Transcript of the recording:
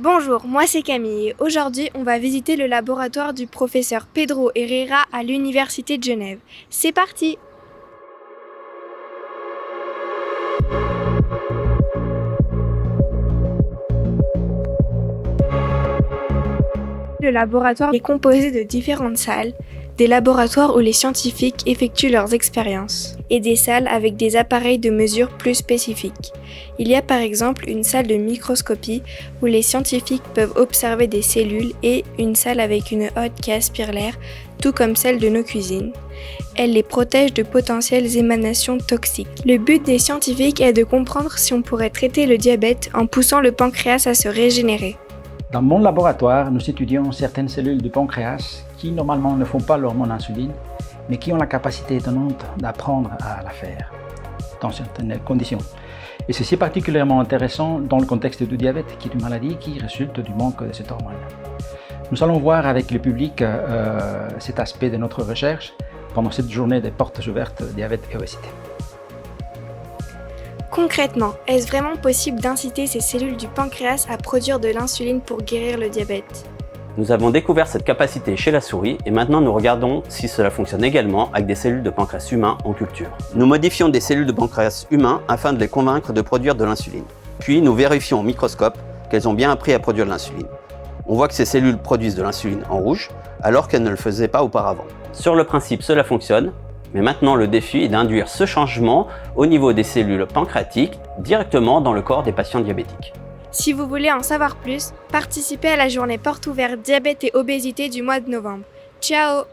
Bonjour, moi c'est Camille et aujourd'hui on va visiter le laboratoire du professeur Pedro Herrera à l'Université de Genève. C'est parti! Le laboratoire est composé de différentes salles, des laboratoires où les scientifiques effectuent leurs expériences, et des salles avec des appareils de mesure plus spécifiques. Il y a par exemple une salle de microscopie où les scientifiques peuvent observer des cellules et une salle avec une hotte qui aspire l'air, tout comme celle de nos cuisines. Elle les protège de potentielles émanations toxiques. Le but des scientifiques est de comprendre si on pourrait traiter le diabète en poussant le pancréas à se régénérer. Dans mon laboratoire, nous étudions certaines cellules du pancréas qui normalement ne font pas l'hormone insuline, mais qui ont la capacité étonnante d'apprendre à la faire dans certaines conditions. Et ceci est particulièrement intéressant dans le contexte du diabète, qui est une maladie qui résulte du manque de cette hormone. Nous allons voir avec le public cet aspect de notre recherche pendant cette journée des portes ouvertes diabète et obésité. Concrètement, est-ce vraiment possible d'inciter ces cellules du pancréas à produire de l'insuline pour guérir le diabète ? Nous avons découvert cette capacité chez la souris et maintenant nous regardons si cela fonctionne également avec des cellules de pancréas humains en culture. Nous modifions des cellules de pancréas humains afin de les convaincre de produire de l'insuline. Puis nous vérifions au microscope qu'elles ont bien appris à produire de l'insuline. On voit que ces cellules produisent de l'insuline en rouge alors qu'elles ne le faisaient pas auparavant. Sur le principe, cela fonctionne. Mais maintenant, le défi est d'induire ce changement au niveau des cellules pancréatiques directement dans le corps des patients diabétiques. Si vous voulez en savoir plus, participez à la journée porte ouverte diabète et obésité du mois de novembre. Ciao!